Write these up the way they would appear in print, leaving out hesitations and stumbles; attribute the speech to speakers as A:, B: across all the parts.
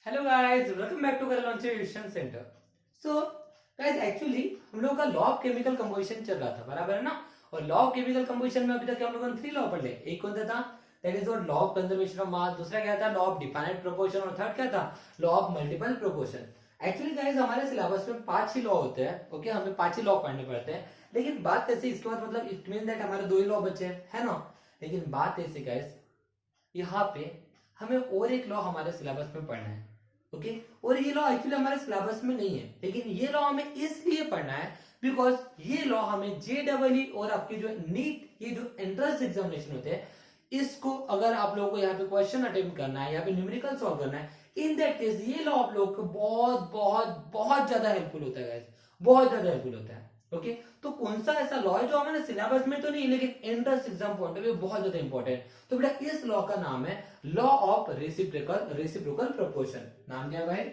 A: Hello guys, welcome back to करलॉन्चे tuition centre. So guys, actually हम लोगों का लॉ ऑफ केमिकल कंपोजिशन चल रहा था, बराबर है ना। और लॉ ऑफ केमिकल कंपोजिशन में अभी तक हम लोगों ने 3 लॉ पढ़ लिए। एक कौन सा था? That is law of conservation of mass. दूसरा क्या था? Law of definite proportion. और थर्ड क्या था? Law of multiple proportion. Actually guys, हमारे सिलेबस में 5 ही लॉ होते हैं। ओके, हमें 5 ही लॉ पढ़ने पड़ते हैं। लेकिन बात ऐसी, इसके बाद मतलब इट मीन दैट हमारे 2 ही लॉ बचे हैं, है ना। लेकिन बात ऐसी गाइस, यहाँ पे हमें और एक लॉ हमारे सिलेबस में पढ़ना है। ओके, और ये लॉ एक्चुअली हमारे सिलेबस में नहीं है, लेकिन ये लॉ हमें इसलिए पढ़ना है बिकॉज ये लॉ हमें जेडब्ल्यू और आपकी जो नीट, ये जो एंट्रेंस एग्जामिनेशन होते हैं, इसको अगर आप लोगों को यहाँ पे क्वेश्चन अटेम्प्ट करना है, यहाँ पे न्यूमेरिकल सॉल्व करना है, इन दैट केस ये लॉ आप लोगों को बहुत बहुत बहुत ज्यादा हेल्पफुल होता है गाइस, बहुत ज्यादा हेल्पफुल होता है। ओके, तो कौन सा ऐसा लॉ है जो हमारे सिलेबस में तो नहीं, लेकिन entrance exam point of view बहुत ज्यादा इंपॉर्टेंट है। तो बेटा इस लॉ का नाम है लॉ ऑफ रेसिप्रोकल प्रोपोर्शन। नाम क्या है भाई?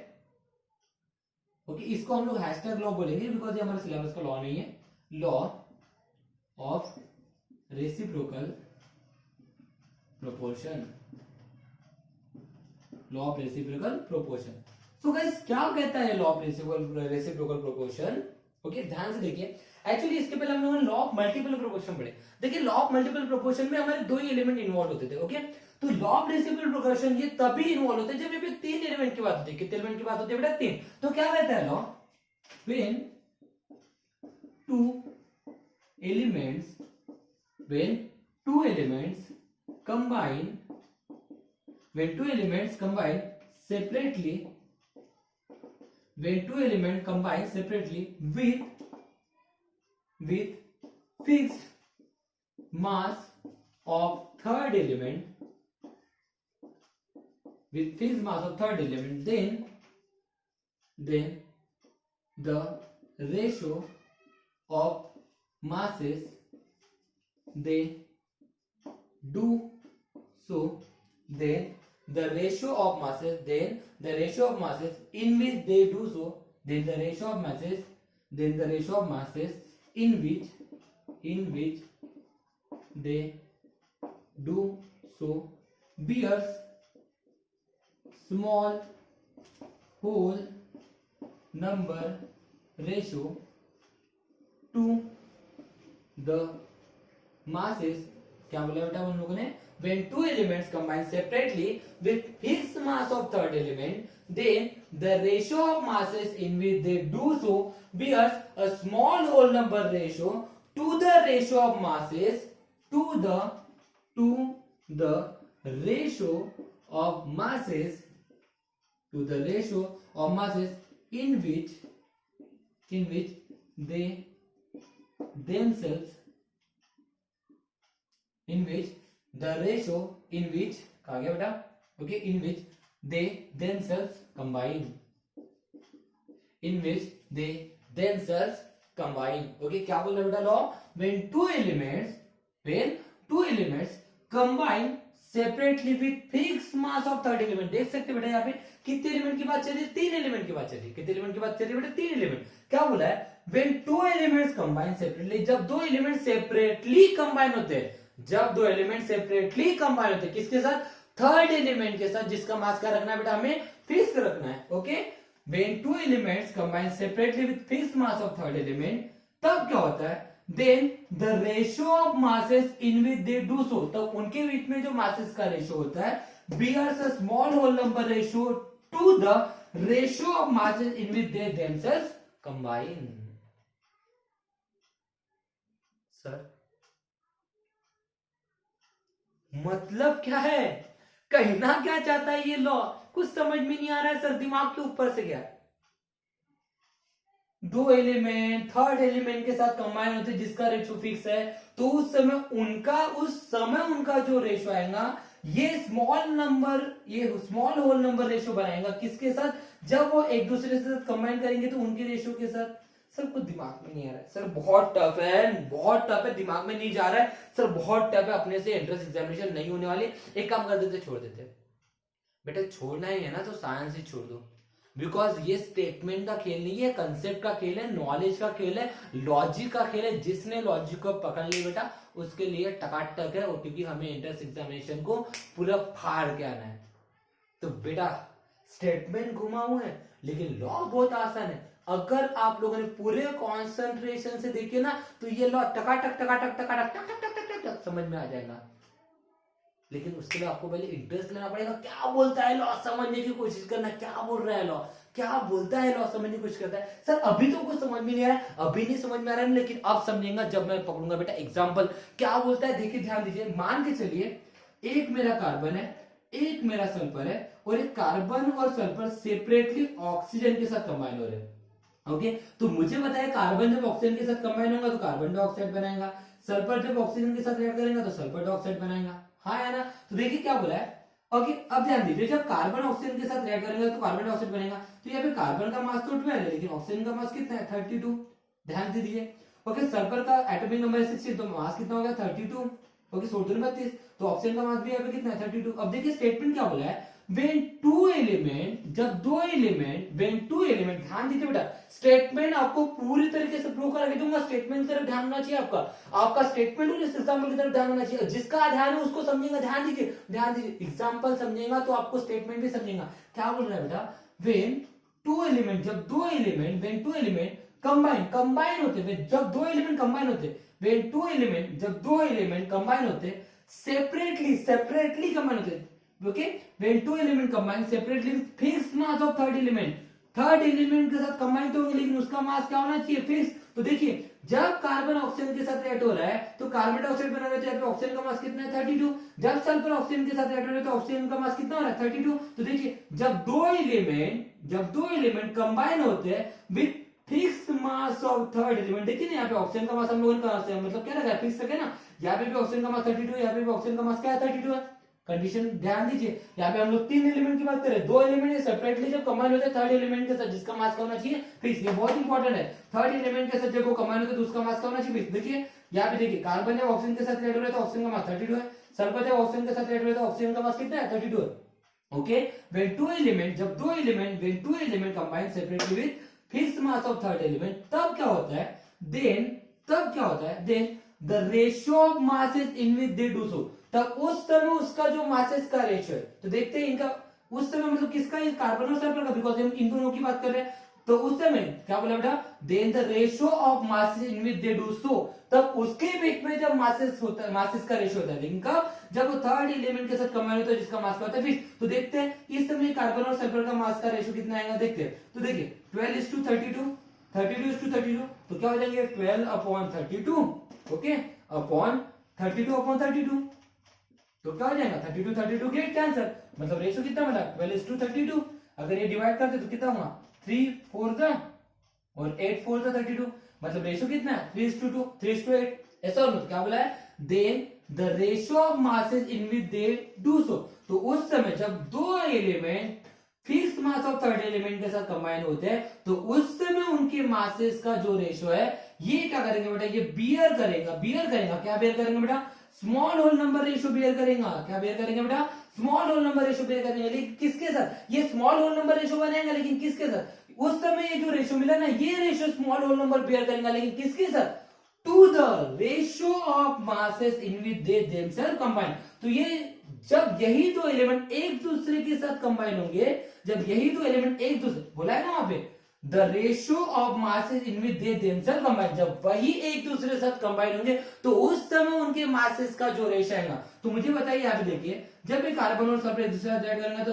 A: ओके, इसको हम लोग हैशटैग लॉ बोलेंगे बिकॉज ये हमारे सिलेबस का लॉ नहीं है। Law of reciprocal proportion, law of reciprocal proportion. So guys, क्या कहता है law of reciprocal proportion? Okay, ध्यान से देखिए। एक्चुअली इसके पहले हम लोगों ने लॉ ऑफ मल्टीपल प्रोपोर्शन पढ़े। देखिए, लॉ ऑफ मल्टीपल प्रोपोर्शन में हमारे 2 ही एलिमेंट इन्वॉल्व होते थे। ओके, तो लॉ ऑफ रेसिप्रोकल प्रोपोर्शन ये तभी इन्वॉल्व होते हैं जब यहाँ पे 3 एलिमेंट की बात होती है। कितने एलिमेंट की बात होती है बेटा? 3। तो क्या कहता है law? When two elements when two elements combine when two elements combine separately when two elements combine separately with fixed mass of third element with fixed mass of third element then the ratio of masses they do so then the ratio of masses in which they do so then the ratio of masses in which they do so bears small whole number ratio to the masses। क्या बोला बेटा उन लोगों ने? when two elements combine separately with fixed mass of third element then the ratio of masses in which they do so bears a small whole number ratio to the ratio of masses to the ratio of masses in which they themselves in which the ratio in which कहा गया बेटा? Okay, in which they themselves combine okay, क्या बोल रहा है बेटा law? when two elements combine separately with fixed mass of third element। देख सकते बेटा यहाँ पे कितने एलिमेंट की बात चल रही है? 3 एलिमेंट की बात चल रही है। कितने एलिमेंट की बात चल रही है बेटा? 3 एलिमेंट। क्या बोला है? when two elements combine separately, जब 2 एलिमेंट सेपरेटली कंबाइन होते हैं, जब 2 एलिमेंट सेपरेटली कंबाइन होते हैं, किसके साथ? थर्ड एलिमेंट के साथ, जिसका मास क्या रखना है बेटा? हमें फिक्स रखना है। Okay, when two elements combine separately with fixed mass of third element, तब क्या होता है? then the ratio of masses in which they do so, तब उनके बीच में जो masses का रेशियो होता है bears a small whole number ratio to the ratio of masses in which they themselves combine। Sir मतलब क्या है? कहना क्या चाहता है ये लॉ? कुछ समझ में नहीं आ रहा है सर, दिमाग के ऊपर से गया। 2 एलिमेंट थर्ड एलिमेंट के साथ कंबाइन होते जिसका रेशियो फिक्स है, तो उस समय उनका जो रेशियो आएगा, ये स्मॉल होल नंबर रेशियो बनाएगा। किसके साथ? जब वो एक दूसरे से कंबाइन करेंगे तो उनके रेशियो के साथ। सर कुछ दिमाग में नहीं आ रहा है सर, बहुत टफ है, दिमाग में नहीं जा रहा है सर, बहुत टफ है। अपने से एंट्रेंस एग्जामिनेशन नहीं होने वाली। एक काम कर देते, छोड़ देते बेटा। छोड़ना ही है ना तो साइंस ही छोड़ दो, बिकॉज ये स्टेटमेंट का खेल नहीं है, कंसेप्ट का खेल है, नॉलेज का खेल है, लॉजिक का खेल है। जिसने लॉजिक को पकड़ लिया बेटा उसके लिए टकाटक है, क्योंकि हमें एंट्रेंस एग्जामिनेशन को पूरा फाड़ के आना है। तो बेटा स्टेटमेंट घुमा हुआ है, लेकिन लॉ बहुत आसान है। अगर आप लोगों ने पूरे कॉन्सेंट्रेशन से देखिए ना, तो ये लॉ टकाटक टकाटक टकाटक टक टक टक टक टक समझ में आ जाएगा। लेकिन उसके लिए आपको पहले इंटरेस्ट लेना पड़ेगा, क्या बोलता है लॉ समझने की कोशिश करना, क्या बोल रहा है लॉ, क्या बोलता है लॉ समझने की कोशिश करता है। सर अभी तो कुछ समझ में नहीं आ रहा है, अभी नहीं समझ में आ रहा है, लेकिन अब समझेगा जब मैं पकड़ूंगा बेटा एग्जाम्पल क्या बोलता है। देखिए ध्यान दीजिए, मान के चलिए एक मेरा कार्बन है, एक मेरा सल्फर है, और एक कार्बन और सल्फर सेपरेटली ऑक्सीजन के साथ कंबाइन हो रहे हैं। ओके, तो मुझे बताया कार्बन जब ऑक्सीजन के साथ कंबाइन होगा तो कार्बन डाइऑक्साइड बनाएगा, सल्फर जब ऑक्सीजन के साथ रिएक्ट करेगा तो सल्फर डाइऑक्साइड बनाएगा। हाँ है ना। तो देखिए क्या बोला है। ओके, अब ध्यान दीजिए, जब कार्बन ऑक्सीजन के साथ रिएक्ट करेगा तो कार्बन डाइऑक्साइड बनेगा। तो यहाँ पे कार्बन का मास तो 12 है, लेकिन ऑक्सीजन का मास कितना है 32। ध्यान दीजिए। ओके, सल्फर का एटॉमिक नंबर है 16, तो मास कितना हो गया 32। ओके, 16 32, तो ऑक्सीजन का मास भी यहाँ पे कितना है 32। अब देखिए स्टेटमेंट क्या बोला है, when two element, जब दो एलिमेंट, when two element, ध्यान दीजिए बेटा, स्टेटमेंट आपको पूरी तरीके से प्रूव करा के दूंगा, स्टेटमेंट की तरफ ध्यान होना चाहिए आपका, आपका स्टेटमेंट और इस एग्जांपल की तरफ ध्यान होना चाहिए। जिसका ध्यान है उसको समझेगा, ध्यान दीजिए, ध्यान दीजिए, एग्जांपल समझेगा तो आपको स्टेटमेंट भी समझेगा। क्या बोल रहा है बेटा, when two element, जब दो element, when two element combine होते, जब दो एलिमेंट कंबाइन होते, when two element, जब दो एलिमेंट कंबाइन होते, सेपरेटली कंबाइन होते। Okay, when two element combine separately with fixed mass of third element, third element के साथ कंबाइन तो होंगे, लेकिन उसका मास क्या होना चाहिए फिक्स। तो देखिए जब कार्बन ऑक्सीजन के साथ रिएक्ट हो रहा है तो कार्बन डाइऑक्साइड बना रहा है, तो यहाँ पे ऑक्सीजन का मास कितना है 32। जब सल्फर ऑक्सीजन के साथ रिएक्ट हो रहा है तो ऑक्सीजन का मास कितना हो रहा है 32। तो देखिए जब दो एलिमेंट कंबाइन होते हैं with fix mass of third element, देखिए ना यहाँ पे ऑक्सीजन का मास हम लोगों ने कहा से मतलब क्या लगा है फिक्स है ना, यहाँ पे भी ऑक्सीजन का मास 32, यहाँ पे भी ऑक्सीजन का मास क्या है 32 है। कंडीशन ध्यान दीजिए, यहाँ पे हम लोग तीन एलिमेंट की बात करें, दो एलिमेंट सेपरेटली जब कंबाइन होते हैं थर्ड एलिमेंट के साथ, जिसका मास का होना चाहिए फिक्स, ये बहुत इंपॉर्टेंट है। थर्ड एलिमेंट के साथ जब वो कंबाइन होते हैं तो उसका मास का होना चाहिए फिक्स। देखिए यहाँ पे देखिए कार्बन जब ऑक्सीजन के साथ रिएक्ट हो रहा है तो ऑक्सीजन का मास 32 है, सल्फर जब ऑक्सीजन के साथ रिएक्ट हो रहा है तो ऑक्सीजन का मास कितना है 32 है। ओके, when two element, जब दो element, when two element combine separately with fixed mass of third element, तब क्या होता है, then the ratio of masses in which they do so, तब उस समय उसका जो मासेस का रेशियो है, तो देखते हैं इनका उस समय मतलब किसका, कार्बन और सल्फर का, बिकॉज हम इन दोनों की बात कर रहे हैं। तो उस समय क्या बोला बेटा, then the ratio of masses in which they do so, तब उसके बीच में जब मासेस होता है, मासेस का रेशियो होता है, लेकिन कब, जब वो थर्ड एलिमेंट के साथ कंबाइन होता है जिसका मास का होता है फिक्स। तो देखते हैं इस समय कार्बन और सल्फर का मास का रेशियो कितना आएगा, देखते हैं। तो देखिए 12:32, 32:32, तो क्या हो जाएंगे 12/32, ओके, अपॉन 32/32, तो क्या हो जाएगा 32 गेट कैंसर, मतलब रेशियो कितना मिला 12:32। अगर ये डिवाइड करते तो कितना होगा 3 4 जा और 8 4 जा 32, मतलब रेशियो कितना है 3:2, 3:8। ऐसा और क्या बोला है, then the ratio of masses in which they do so, तो उस समय जब दो element fix mass of third element के साथ कंबाइन होते हैं तो उस समय उनके मासेस का जो रेशियो है ये क्या करेंगे बेटा, ये बियर करेगा, क्या बियर करेंगे बेटा, small whole number ratio bear करेगा। क्या बियर करेंगे बेटा, small whole number ratio bear करेंगे, लेकिन किसके साथ, ये स्मॉल होल नंबर रेशियो बनेगा, लेकिन किसके साथ, उस समय ये जो रेशियो मिला ना ये ratio small whole number bear करेगा, लेकिन किसके साथ, to the ratio of masses in which they themselves combine. तो ये जब यही दो एलिमेंट एक दूसरे के साथ कंबाइन होंगे, जब यही दो एलिमेंट एक दूसरे, बोला है ना वहां पे the ratio of masses in which they themselves combine, जब वही एक दूसरे के साथ कंबाइन होंगे तो उस समय उनके मासेस का जो रेशियो आएगा। तो मुझे बताइए यहाँ पे देखिए, जब भी कार्बन और सल्फर एक दूसरे के साथ ऐड करेंगे तो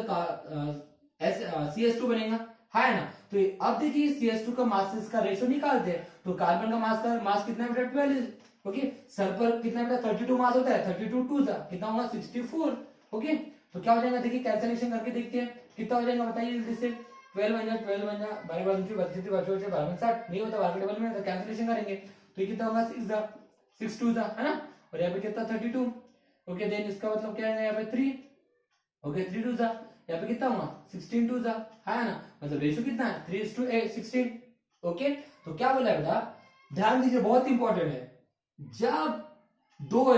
A: CH2 बनेगा, है ना। तो अब देखिए CH2 का मासेस का रेशियो निकालते हैं, तो कार्बन का मास कितना है बेटा 12, ओके, सल्फर कितना बेटा 32 मास होता है, 32 2 कितना होगा 64, ओके। तो क्या हो जाएगा, देखिए कैंसिलेशन करके देखते हैं कितना हो जाएगा, बताइए जल्दी से। 12 बन जाए 12 बन जाए 12 बन 60 नहीं होता बारह टेबल में, तो कैंसिलेशन करेंगे तो ये कितना होगा 6 2 है ना, और यहाँ पे कितना 32, ओके। देन इसका मतलब क्या है यहाँ पे 3, ओके 3 2 यहाँ पे कितना होगा 16 2 है ना, मतलब रेशियो कितना है 3:16, ओके। तो क्या बोला बेटा, ध्यान दीजिए बहुत इंपॉर्टेंट है, जब दो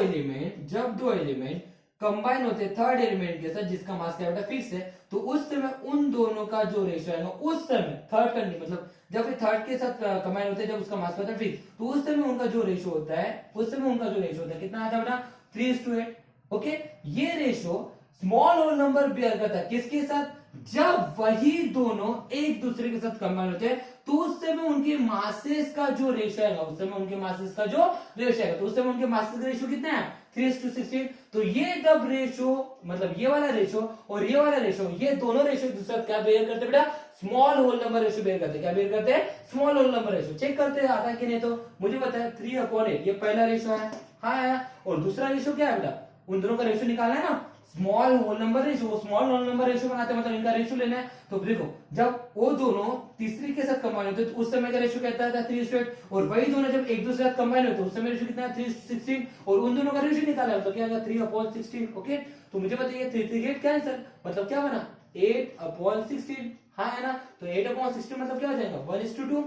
A: एलिमेंट कंबाइन होते हैं थर्ड एलिमेंट के साथ जिसका मास क्या बेटा फिक्स है, तो उस समय उन दोनों का जो रेशियो है उस समय थर्ड का नहीं, मतलब जब ये थर्ड के साथ कंबाइन होते हैं जब उसका मास होता है फिक्स, तो उस समय उनका जो रेशियो होता है कितना आता है बेटा 3:8, ओके। ये ratio small whole number bear करता है किसके साथ, जब वही दोनों एक दूसरे के साथ कंबाइन होते हैं तो उस समय उनके मासेस का जो रेशियो आएगा, उस समय उनके मासेस का जो रेशियो आएगा, तो उस समय उनके मासेस का रेशियो कितना है 3:16। तो ये जब रेशियो मतलब ये वाला रेशियो और ये वाला रेशियो, ये दोनों रेशियो एक दूसरे क्या बिहेव करते हैं बेटा, small whole number ratio behave करते हैं। क्या बिहेव करते हैं, small whole number ratio. Check करते हैं आता है कि नहीं, तो मुझे पता है 3/8 ये पहला रेशियो है, हाँ आया। और दूसरा रेशियो क्या है बेटा, उन दोनों का रेशियो निकालना है ना, small whole number ratio. Small whole number ratio बनाते हैं मतलब इनका रेशियो लेना है। तो देखो जब वो दोनों तीसरी के साथ कंबाइन होते हैं तो उस समय का रेशियो कहता है 3:8, और वही दोनों जब एक दूसरे के साथ कंबाइन होते हैं उस समय रेशियो कितना है 3:16, और उन दोनों का रेशियो निकाला है तो क्या आएगा 3/16। ओके, तो मुझे बताइए 3 गेट क्या आंसर, मतलब क्या बना 8/16, हाँ है ना। तो 8/16 मतलब क्या हो जाएगा 1:2।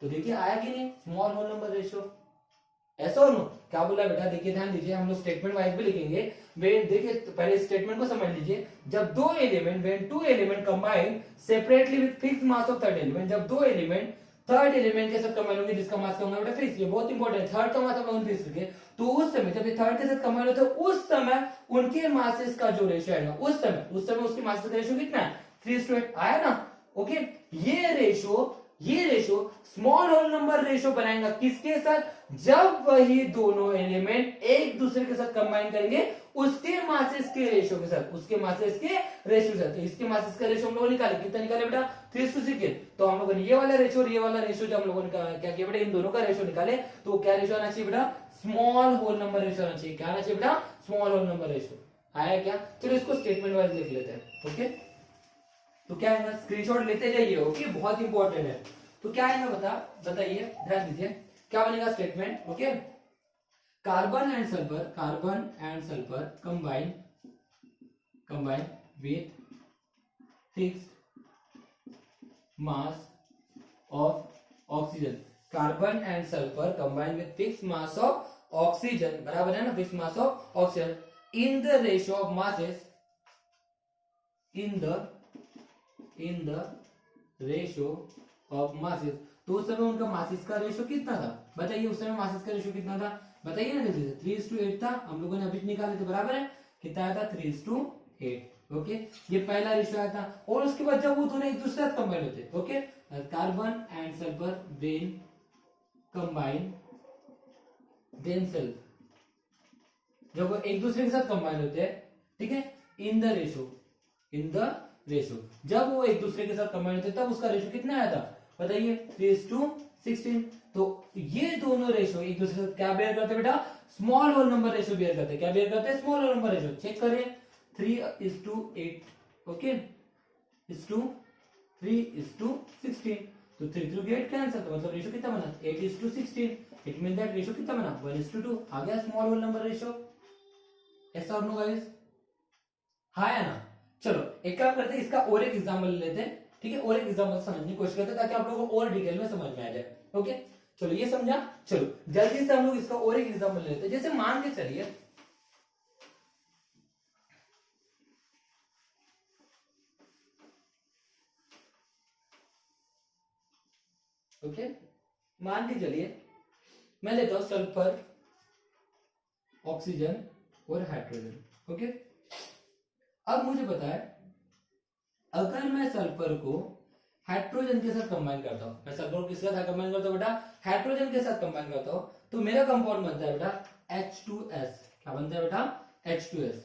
A: तो देखिए आया कि नहीं, स्मॉल होल नंबर रेशियो। ऐसा हो नो, क्या बोला बेटा, देखिए ध्यान दीजिए, हम लोग स्टेटमेंट वाइज भी लिखेंगे। देखिए तो पहले स्टेटमेंट को समझ लीजिए। जब दो element when two element combine separately with fix mass of third element, जब दो एलिमेंट थर्ड एलिमेंट के साथ कंबाइन होंगे जिसका मास क्या होगा बेटा फिक्स, ये बहुत इंपॉर्टेंट है, थर्ड का मास हम लोग फिक्स रखें। तो उस समय जब ये थर्ड के साथ कंबाइन होते हैं उस समय उनके मासेस का जो रेशियो आएगा, उस समय उसकी मासेस का रेशियो कितना है 3:8, आया ना। ओके, ये ratio small whole number ratio बनाएगा किसके साथ, जब वही दोनों एलिमेंट एक दूसरे के साथ कंबाइन करेंगे उसके मासेस के रेशियो के साथ, उसके मासेस के रेशियो के साथ। तो इसके मासेस का रेशियो हम लोग निकाले, कितना निकाले बेटा 3:6। तो हम लोगों ने ये वाला रेशियो और ये वाला रेशियो जब हम लोगों ने क्या किया बेटा, इन दोनों का रेशियो निकाले तो क्या रेशियो आना चाहिए बेटा, स्मॉल होल नंबर रेशियो आना चाहिए। क्या आना चाहिए बेटा, स्मॉल होल नंबर रेशियो। आया क्या, चलो इसको स्टेटमेंट वाइज लिख लेते हैं। ओके, तो क्या है, स्क्रीनशॉट लेते जाइए, ओके बहुत इंपॉर्टेंट है। तो क्या है बताइए, ध्यान दीजिए क्या बनेगा statement. Okay, carbon and sulphur combine with fixed mass of oxygen. Carbon and sulphur combine with fixed mass of oxygen, बराबर है ना, fixed mass of oxygen in the ratio of masses, in the ratio of masses. तो उस समय उनका masses का ratio कितना था बताइए, उस समय मासेस का रेशियो कितना था बताइए ना जल्दी से। 3:8 था, हम लोगों ने अभी निकाले थे, बराबर है, कितना आया था 3:8। ओके, ये पहला रेशियो आया था। और उसके बाद जब वो दोनों एक दूसरे साथ कंबाइन होते, okay, carbon and sulphur when combine themselves, जब वो एक दूसरे के साथ कंबाइन होते हैं, ठीक है, इन द रेशियो, जब वो एक दूसरे के साथ कंबाइन होते तब उसका रेशियो कितना आया था बताइए 3:16। तो ये दोनों रेशियो एक दूसरे के साथ क्या बेयर करते हैं बेटा, small whole number ratio bear करते हैं। क्या बेयर करते हैं, small whole number ratio. Check करें 3:8, ओके, 3:16। तो 3:8 कैंसिल, तो मतलब रेशियो कितना बना 8:16। इट मीन दैट रेशियो कितना बना 1:2। आ गया स्मॉल होल नंबर रेशियो। ऐसा और नो गाइस, हाँ या ना। चलो एक काम करते हैं, इसका और एक एग्जांपल लेते हैं, ठीक है, और एक एग्जांपल समझने की कोशिश करते हैं ताकि आप लोगों को और डिटेल में समझ में आ जाए। ओके, चलो ये समझा। चलो जल्दी से हम लोग इसका और एक एग्जांपल लेते हैं। जैसे मान के चलिए ओके, मान के चलिए मैं लेता हूं सल्फर, ऑक्सीजन और हाइड्रोजन। ओके, अब मुझे पता है अगर मैं सल्फर को हाइड्रोजन के साथ कंबाइन करता हूं, मैं सल्फर को किसके साथ कंबाइन करता हूं बेटा, हाइड्रोजन के साथ कंबाइन करता हूं, तो मेरा कंपाउंड बनता है बेटा H2S। क्या बनता है बेटा, H2S।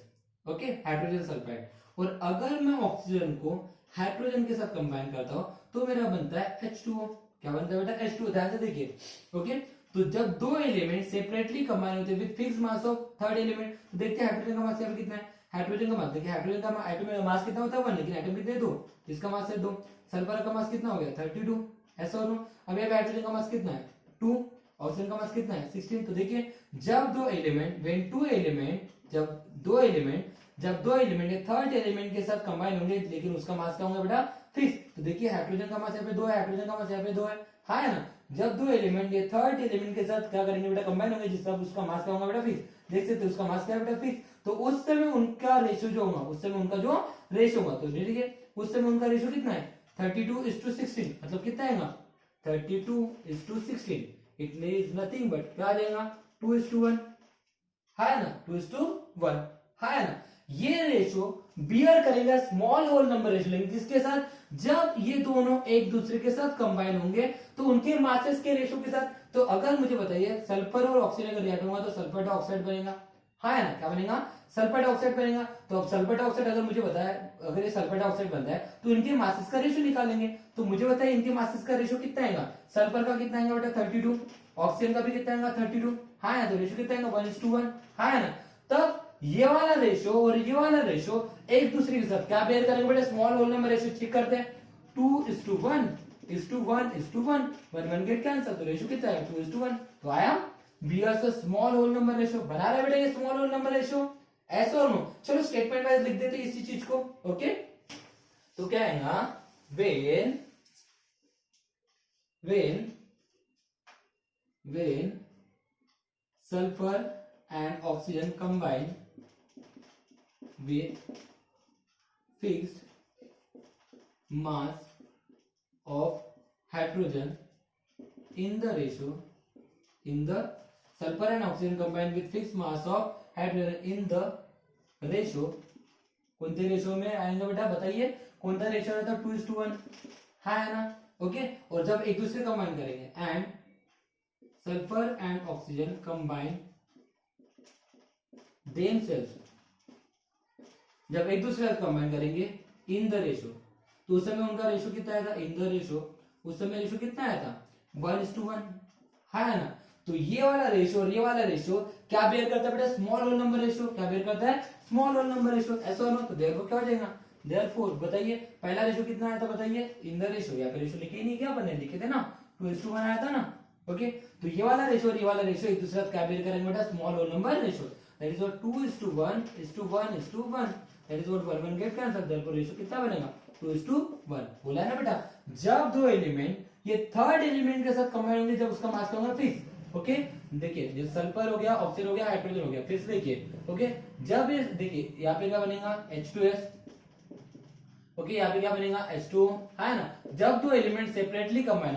A: Okay, hydrogen sulphide. और अगर मैं ऑक्सीजन को हाइड्रोजन के साथ कंबाइन करता हूं तो मेरा बनता है H2O। क्या बनता है बेटा, H2O। ध्यान से देखिए। ओके, तो जब दो एलिमेंट सेपरेटली कंबाइन होते हैं with fix mass of third element, तो देखते हैं हाइड्रोजन का मास यहाँ पे कितना है, हाइड्रोजन का मास देखिए, हाइड्रोजन का एटम में मास कितना होता है 1, लेकिन एटम कितने 2, इसका मास है 2। सल्फर का मास कितना हो गया 32, ऐसा हो। अब यहाँ पे हाइड्रोजन का मास कितना है 2, ऑक्सीजन का मास कितना है 16। तो देखिए जब दो एलिमेंट व्हेन टू एलिमेंट, जब दो एलिमेंट ये थर्ड एलिमेंट के साथ कंबाइन होंगे लेकिन उसका मास क्या होगा बेटा फिक्स। तो देखिए हाइड्रोजन का मास यहाँ पे 2 है, हाइड्रोजन का मास यहाँ पे 2 है, हाँ है ना। जब दो एलिमेंट ये थर्ड एलिमेंट के साथ क्या करेंगे बेटा कंबाइन होंगे, जिसका उसका मास क्या होगा बेटा फिक्स। देख सकते हो उसका मास क्या है बेटा फिक्स। तो उस समय उनका रेशियो जो होगा, उस समय उनका जो रेशियो होगा, तो ठीक है उस समय उनका रेशियो कितना है 32:16। मतलब कितना आएगा 32:16। इट मींस नथिंग बट क्या आ जाएगा 2:1, है ना, 2:1, है ना। ये रेशियो बियर करेगा स्मॉल होल नंबर रेशियो, किसके साथ, जब ये दोनों एक दूसरे के साथ कंबाइन होंगे तो उनके मासेस के रेशियो के साथ। तो अगर मुझे बताइए सल्फर और ऑक्सीजन अगर रिएक्ट होगा तो सल्फर डाइऑक्साइड बनेगा, हाँ है ना, क्या बनेगा, सल्फर डाइऑक्साइड बनेगा। तो अब सल्फर डाइऑक्साइड अगर मुझे बताया, अगर ये सल्फर डाइऑक्साइड बनता है तो इनके मासेस का रेशियो निकालेंगे। तो मुझे बताइए इनके मासेस का रेशियो कितना आएगा, सल्फर का कितना आएगा बेटा 32, ऑक्सीजन का भी कितना आएगा 32, हाँ है, तो रेशियो कितना आएगा 1:1, हाँ है ना। तब ये वाला रेशियो और ये वाला रेशियो एक दूसरे के साथ क्या बेयर करेंगे बेटा, small whole number ratio check करते हैं, 2:1:1:1, 1 गेट कैंसिल, तो रेशियो कितना है 2:1। तो आया बियर से स्मॉल होल नंबर रेशियो बना रहा है बेटा ये स्मॉल होल नंबर रेशियो, ऐसा और नो। चलो स्टेटमेंट वाइज लिख देते इसी चीज को, ओके। तो क्या आएगा, when sulfur and oxygen combine with fixed mass of hydrogen in the ratio, sulfur and oxygen combine with fixed mass of hydrogen in the ratio, कौन से रेशियो में आएंगे बेटा बताइए, कौन सा रेशियो रहता है 2:1, हाँ है ना, ओके। और जब एक दूसरे कंबाइन करेंगे, and sulphur and oxygen combine themselves, जब एक दूसरे साथ कंबाइन करेंगे इन द रेशियो, तो उस समय उनका रेशियो कितना आया था, इन द रेशियो उस समय रेशियो कितना आया था 1:1, हाँ है ना। तो ये वाला रेशियो और ये वाला रेशियो क्या बेयर करता है बेटा, स्मॉल होल नंबर रेशियो, क्या बेयर करता है, स्मॉल होल नंबर रेशियो, ऐसा हो। तो देयरफॉर क्या हो जाएगा, देयरफॉर बताइए पहला रेशियो कितना आया था बताइए, इन द रेशियो, या फिर रेशियो लिखे ही नहीं, क्या बने लिखे थे ना 2:1 आया था ना, ओके। तो ये वाला रेशियो और ये वाला रेशियो एक दूसरे साथ क्या बेयर करेंगे बेटा, small whole number ratio, that is what 2:1:1:1, that is what 1 get cancel, therefore ratio कितना बनेगा 2:1। बोला है ना बेटा, जब दो एलिमेंट ये थर्ड एलिमेंट के साथ कंबाइन होंगे, जब उसका मास क्या होगा फिक्स, ओके। देखिए ये सल्फर हो गया, ऑक्सीजन हो गया, हाइड्रोजन हो गया, फिर से देखिए, ओके। जब ये देखिए यहाँ पे क्या बनेगा H2S, ओके, यहाँ पे क्या बनेगा H2O, है ना। जब दो एलिमेंट सेपरेटली कंबाइन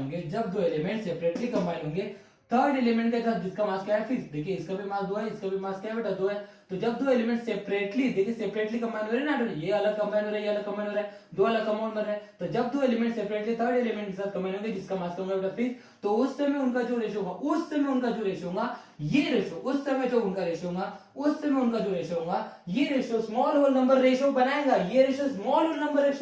A: होंगे, थर्ड एलिमेंट के साथ जिसका मास क्या है फिक्स, देखिए इसका भी मास 2 है, इसका भी मास क्या है बेटा 2 है। तो जब दो एलिमेंट सेपरेटली, देखिए सेपरेटली कंबाइन हो रहे हैं ना, ये अलग कंबाइन हो रहा है, ये अलग कंबाइन हो रहा है, दो अलग कंपाउंड बन रहे हैं। तो जब दो एलिमेंट सेपरेटली थर्ड एलिमेंट के साथ कंबाइन होंगे जिसका मास क्या होगा बेटा फिक्स, तो उस समय उनका जो रेशियो होगा, ये रेशियो उस समय जो उनका रेशियो होगा, ये ratio small whole number ratio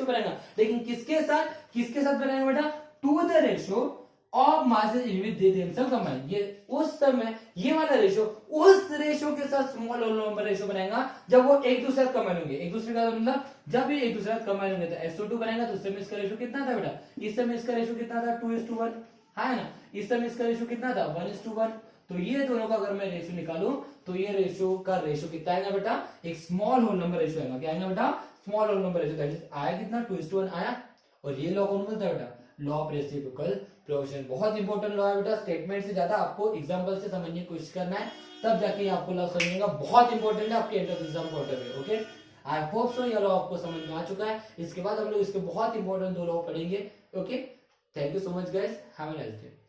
A: बनाएगा, लेकिन किसके साथ बनाएगा बेटा, to the ratio of masses in which they themselves combine. ये उस समय ये वाला रेशियो उस रेशियो के साथ स्मॉल होल नंबर रेशियो बनाएगा जब वो एक दूसरे साथ कंबाइन होंगे। एक दूसरे का मतलब जब ये एक दूसरे साथ कंबाइन होंगे तो SO2 बनेगा, तो उस समय इसका रेशियो कितना था बेटा, इस समय इसका रेशियो कितना था 2:1, है ना। इस समय इसका रेशियो कितना था 1:1। तो ये दोनों का अगर मैं रेशियो निकालूं तो ये रेशियो का रेशियो कितना आएगा बेटा, एक स्मॉल होल नंबर रेशियो आएगा। क्या आएगा बेटा, small whole number ratio, that is आया कितना 2:1 आया। और ये लॉ कौन बोलता है बेटा, लॉ ऑफ रेसिप्रोकल प्रोपोर्शन। बहुत इंपॉर्टेंट लॉ है बेटा, स्टेटमेंट से ज्यादा आपको एग्जांपल से समझने की कोशिश करना है, तब जाके आपको लॉ समझेगा। बहुत इंपॉर्टेंट है आपके entrance exam point of view, okay. I hope so ये लॉ आपको समझ में आ चुका है। इसके बाद हम लोग इसके बहुत इंपॉर्टेंट 2 लॉ पढ़ेंगे, okay. Thank you so much guys, have a nice day.